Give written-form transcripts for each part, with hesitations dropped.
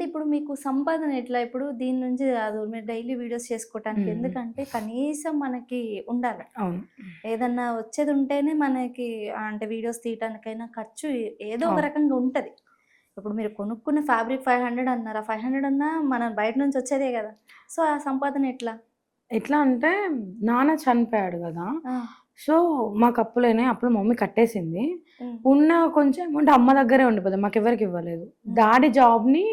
ఇప్పుడు మీకు సంపాదన ఎట్లా? ఇప్పుడు దీని నుంచి రాదు. మీరు డైలీ వీడియోస్ చేసుకోవటానికి. ఎందుకంటే కనీసం మనకి ఉండాలి. అవును. ఏదన్నా వచ్చేది ఉంటేనే మనకి అంటే వీడియోస్ తీయటానికైనా ఖర్చు ఏదో ఒక అవును. రకంగా ఉంటది. ఇప్పుడు మీరు కొనుక్కున్న ఫ్యాబ్రిక్ 500 అన్నారు. ఆ 500 అన్నా మనం బయట నుంచి వచ్చేదే గదా! సో, ఆ సంపాదన ఎట్లా? ఎట్లా అంటే నాన్న చనిపోయాడు గదా! ఆ! సో, మాకు అప్పులైనాయి. అప్పుడు మమ్మీ కట్టేసింది. హ్మ్. ఉన్న కొంచెం అమౌంట్ అమ్మ దగ్గరే ఉండిపోయింది. మాకెవ్వరికి ఇవ్వలేదు. డాడీ జాబ్‌ని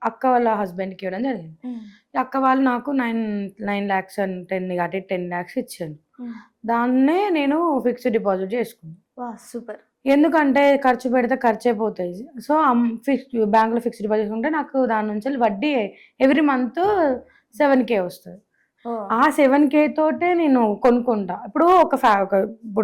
అక్క వాళ్ళ హస్బెండ్‌కి ఇవ్వడం జరిగింది. హ్మ్. అక్క వాళ్ళు నాకు 9 లాక్స్ అండ్ 10 అటు 10 లాక్స్ ఇచ్చారు. హ్మ్. దాన్నే నేను ఫిక్స్డ్ డిపాజిట్ చేసుకున్నా. వాహ్! సూపర్. ఎందుకంటే ఖర్చు పెడితే ఖర్చయిపోతాయి. సో, బ్యాంక్‌లో ఫిక్స్డ్ డిపాజిట్ ఉంటే నాకు దాని నుంచెల్లి వడ్డీ ఎవ్రీ మంత్ 7,000 వస్తది. ఓహ్! ఆ 7,000 తోటే నేను కొనుక్కుంటా. ఇప్పుడు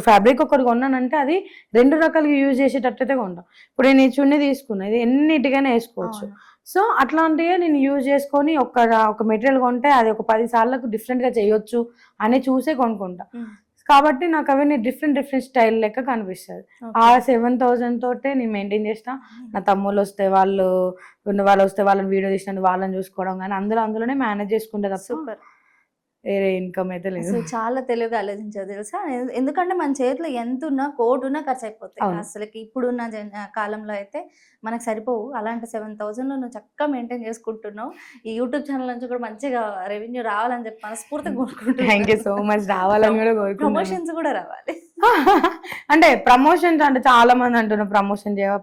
ఫ్యాబ్రిక్ ఒకటి కొన్నానంటే అది 2 రకాలుగా యూజ్ చేసేటట్టయితే కొంటా. ఇప్పుడు నేను ఈ చున్నీ తీసుకున్నా. ఇది ఎన్నిటికైనా ఏసుకోవచ్చు. అవును. సో, అట్లాంటియే నేను యూజ్ చేసుకొని ఒక మెటీరియల్ కొంటే అది ఒక 10 సార్లకు డిఫరెంట్‌గా చేయొచ్చు అని చూసే కొనుక్కుంటా. హ్మ్. కాబట్టి నాకు అవన్నీ డిఫరెంట్ స్టైల్ లెక్క కనిపిస్తది. ఆ ఓకే. 7,000 తోటే నేను మెయింటైన్ చేస్తా. నా తమ్ముళ్ళొస్తే వాళ్ళొస్తే వాళ్ళని వీడియో తీసినందుకు వాళ్ళని చూసుకోవడం గానీ అందులోనే మేనేజ్ చేసుకుంటా తప్ప సూపర్. వేరే ఇన్‌కమ్ అయితే లేదు. అసలు చాలా తెలివిగా ఆలోచించావు తెలుసా? ఎందుకంటే మన చేతిలో ఎంతున్నా కోటున్నా ఖర్చయిపోతాయి. అవును. అసలకి ఇప్పుడున్న కాలంలో అయితే మనకు సరిపోవు. అలాంటి 7,000లో నువ్వు చక్కగా మెయింటైన్ చేసుకుంటున్నావు. ఈ యూట్యూబ్ ఛానల్ నుంచి కూడా మంచిగా రెవెన్యూ రావాలని చెప్పి మనస్ఫూర్తిగా థాంక్ యూ కోరుకుంటున్నాను. So much. రావాలని కూడా కోరుకున్నాను. ప్రమోషన్స్ కూడా రావాలి. అంటే ప్రమోషన్స్ అంటే చాలా మంది అంటున్నారు ప్రమోషన్ చేయవా?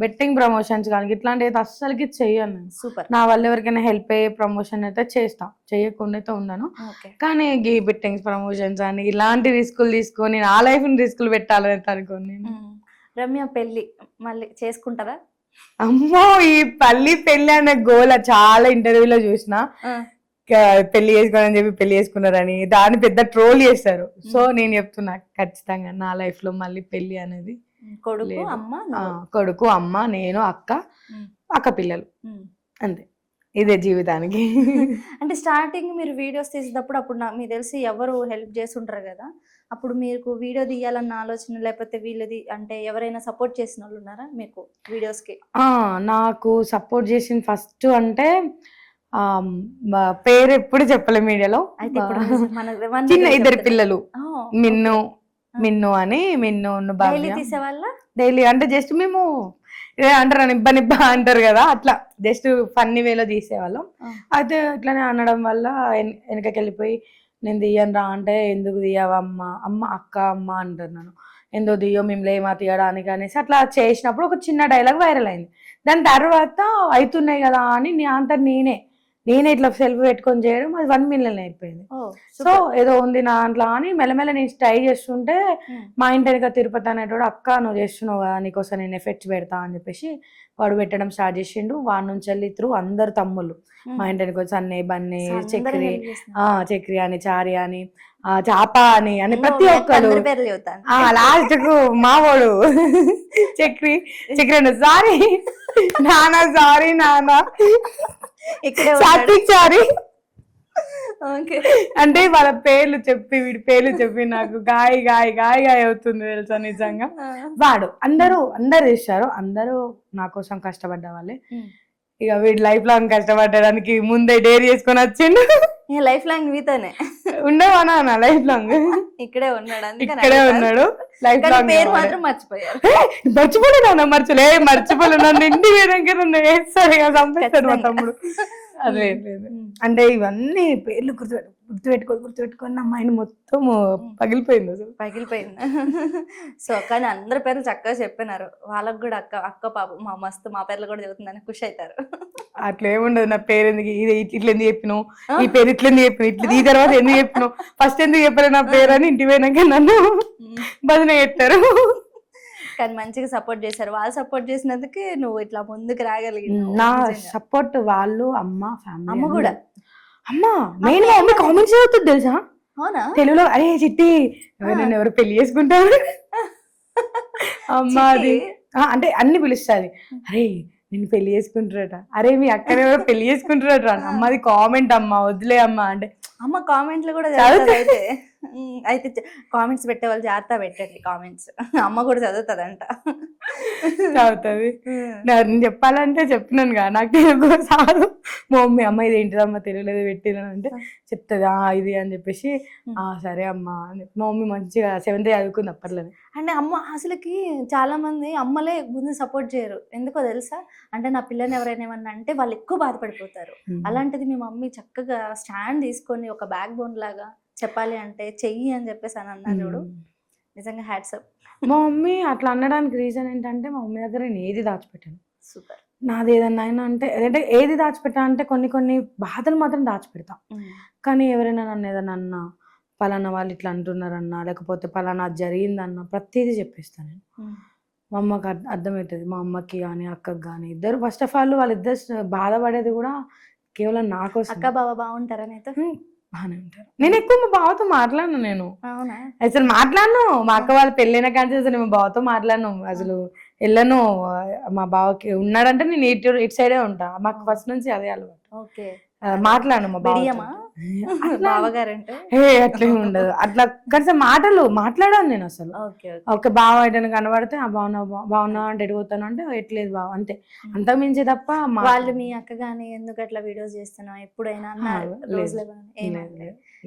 బెట్టింగ్ ప్రమోషన్స్ గాని ఇట్లాంటివి అస్సలకి చెయ్యను నేను. సూపర్. నా వల్ల ఎవరికైనా హెల్ప్ అయ్యే ప్రమోషన్ అయితే చేస్తా. చేయకుండా అయితే ఉండను. ఓకే. కానీ ఈ బెట్టింగ్స్ ప్రమోషన్స్ అని ఇలాంటి రిస్కులు తీసుకొని నా లైఫ్‌ని రిస్కులు పెట్టాలని అయితే అనుకోను నేను. రమ్య పెళ్లి మళ్ళీ చేసుకుంటారా? అమ్మో! ఈ పెళ్లి అనే గోల చాలా ఇంటర్వ్యూలో చూసినా. ఆ! పెళ్లి చేసుకోవాలని చెప్పి పెళ్లి చేసుకున్నారని దాన్ని పెద్ద ట్రోల్ చేశారు. సో నేను చెప్తున్నా ఖచ్చితంగా నా లైఫ్ లో మళ్ళీ పెళ్లి అనేది కొడుకు, లేదు. అమ్మ, నువ్వు. కొడుకు, అమ్మ, నేను, అక్క పిల్లలు హ్మ్. అంతే. ఇదే జీవితానికి. అంటే స్టార్టింగ్ మీరు వీడియోస్ తీసేటప్పుడు అప్పుడు మీకు తెలిసి ఎవరు హెల్ప్ చేసుంటారు కదా! అప్పుడు మీకు వీడియో తీయాలన్న ఆలోచన లేకపోతే వీళ్ళది అంటే ఎవరైనా సపోర్ట్ చేసినోళ్ళు ఉన్నారా మీకు వీడియోస్‌కి? నాకు సపోర్ట్ చేసింది ఫస్ట్ అంటే పేరు ఎప్పుడు చెప్పలే మీడియాలో. అయితే ఇప్పుడు చిన్న ఇద్దరు పిల్లలు మిన్ను మిన్ను అని మిన్ను డైలీ తీసేవాళ్ళా? డైలీ అంటే జస్ట్ మేము అంటారు నిబ్బ అంటారు కదా, అట్లా జస్ట్ ఫన్నీ వేలో తీసేవాళ్ళం. అయితే ఇట్లానే అనడం వల్ల వెనకకి వెళ్ళిపోయి నేను తీయను రా అంటే ఎందుకు తీయవా అమ్మ అమ్మ అంటారు నన్ను. ఎందుకు తీయో మేము లేమా తీయడానికి అనేసి అట్లా చేసినప్పుడు ఒక చిన్న డైలాగ్ వైరల్ అయింది. దాని తర్వాత అవుతున్నాయి కదా అని నేనే ఇట్లా సెల్ఫ్ పెట్టుకొని చేయడం అది 1 మిలియన్ అయిపోయింది. సో ఏదో ఉంది నా దాంట్లో అని మెల్లమెల్ల నేను ట్రై చేస్తుంటే మా ఇంటి వెనక తిరుపతి అనేటోడు అక్క నువ్వు చేస్తున్నావు కదా నీకోసం నేను ఎఫెక్ట్స్ పెడతా అని చెప్పేసి వాడు పెట్టడం స్టార్ట్ చేసిండు. వాడి నుంచి వెళ్ళి త్రూ అందరు తమ్ముళ్ళు మా ఇంటి వెనక వచ్చి అన్నయ్య బన్నీ చక్రి అని చారి అని చాప అని ప్రతి ఒక్కరు లాస్ట్ కు మావోడు చక్రి సారీ నానా సారీ అంటే వాళ్ళ పేర్లు చెప్పి వీడి పేర్లు చెప్పి నాకు గాయ అవుతుంది తెలుసా నిజంగా. వాడు అందరూ చేశారు. అందరూ నా కోసం కష్టపడ్డ వాళ్ళే. ఇక వీడు లైఫ్ లాంగ్ కష్టపడడానికి ముందే డేర్ చేసుకొని వచ్చిండు. లైఫ్ లాంగ్ మీతోనే ఉండేవానా లైఫ్ లాంగ్ ఇక్కడే ఉన్నాడు లైఫ్ లాంగ్. పేరు మాత్రం మర్చిపోయారు. మర్చిపోలే నన్ను ఇంటి వేరే వేస్తాడు కదా చంపేస్తాడు మా తమ్ముడు. అదే అంటే ఇవన్నీ పేర్లు గుర్తుపెట్టుకొని నా మైండ్ మొత్తం పగిలిపోయింది అసలు. సో కానీ అందరి పేర్లు చక్కగా చెప్పినారు. వాళ్ళకి కూడా అక్క పాప మస్తు మా పేర్లు కూడా చెబుతుందని ఖుషి అవుతారు. అట్లా ఏముండదు. నా పేరు ఎందుకు ఇట్లా ఎందుకు చెప్పినావు, ఈ పేరు ఇట్లా ఎందుకు చెప్పినావు, ఇట్లా ఈ తర్వాత ఎందుకు చెప్పినావు, ఫస్ట్ ఎందుకు చెప్పారు నా పేరు అని ఇంటి పోయినాక నన్ను బదిలీ పెట్టారు. కానీ మంచిగా సపోర్ట్ చేశారు. వాళ్ళు సపోర్ట్ చేసినందుకే నువ్వు ఇట్లా ముందుకు రాగలిగి. నా సపోర్ట్ వాళ్ళు ఫ్యామిలీ అమ్మ కూడా. మెయిన్ గా మమ్మీ కామెంట్స్ అవుతుంది తెలుసా తెలుగులో. అరే చిట్టి నన్ను ఎవరు పెళ్లి చేసుకుంటారు అమ్మ అది అంటే అన్ని పిలుస్తుంది. అరే నిన్ను పెళ్లి చేసుకుంటారట, అరే మీ అక్కని ఎవరో పెళ్లి చేసుకుంటారట. అమ్మది కామెంట్ వదిలే అమ్మ అంటే అమ్మ కామెంట్లు కూడా చదువుతారు. అయితే అయితే కామెంట్స్ పెట్టే వాళ్ళు జాగ్రత్త పెట్టండి కామెంట్స్. అమ్మ కూడా చదువుతుందంట. చదువుతుంది. నేను చెప్పాలంటే చెప్పినాను కదా, నాకు తెలుగు సారు. మా మమ్మీ అమ్మ ఇది ఏంటిదమ్మా తెలియలేదు పెట్టినాను అంటే చెప్తుంది ఇది అని చెప్పేసి సరే అమ్మ అని చెప్పి. మా మమ్మీ మంచిగా 7th చదువుకుంది అప్పట్లోనే. అంటే అమ్మ అసలుకి చాలా మంది అమ్మలే ముందు సపోర్ట్ చేయరు, ఎందుకో తెలుసా? అంటే నా పిల్లని ఎవరైనా ఏమన్నా అంటే వాళ్ళు ఎక్కువ బాధపడిపోతారు. అలాంటిది మీ మమ్మీ చక్కగా స్టాండ్ తీసుకొని ఒక బ్యాక్ బోన్ లాగా చెప్పాలి అంటే చెయ్యి అని చెప్పేసి అని అన్నారు చూడు, నిజంగా హ్యాట్సప్. మా మమ్మీ అట్లా అనడానికి రీజన్ ఏంటంటే మా మమ్మీ దగ్గర నేను ఏది దాచిపెట్టాను. సూపర్. నాది ఏదన్నా అయినా అంటే ఏది దాచిపెట్టా అంటే కొన్ని బాధలు మాత్రం దాచిపెడతా. కానీ ఎవరైనా నన్ను ఏదైనా అన్నా, పలానా వాళ్ళు ఇట్లా అంటున్నారన్నా, లేకపోతే పలానా జరిగిందన్నా ప్రతిదీ చెప్పేస్తాను నేను. మా అమ్మకి అర్థమవుతుంది. మా అమ్మకి కానీ అక్కకి కానీ ఇద్దరు ఫస్ట్ ఆఫ్ ఆల్ వాళ్ళిద్దరు బాధపడేది కూడా కేవలం నా కోసం. అక్క బావ బాగుంటారా నీతో? బాగానే ఉంటారు. నేను ఎక్కువ మా బావతో మాట్లాడను. నేను అవునా? అసలు మాట్లాడను. మా అక్క వాళ్ళు పెళ్ళైన కానీ అసలు మా బావతో మాట్లాడను, అసలు వెళ్ళను. మా బావకి ఉన్నాడంటే నేను ఇటు సైడే ఉంటా. మాకు ఫస్ట్ నుంచి అదే అలవాటు. ఓకే. మాట్లాడను మా బిడియమా బావగారంటే? అట్లే ఉండదు. అట్లా కనీసం మాట్లాడాను నేను అసలు. ఓకే బావ ఎటైనా కనబడితే బాగున్నా అంటే ఎడిపోతాను అంటే ఎట్లేదు బావ అంతే, అంత మించి తప్ప. వాళ్ళు మీ అక్క గానీ ఎందుకు అట్లా వీడియోస్ చేస్తున్నావు ఎప్పుడైనా అన్నారు?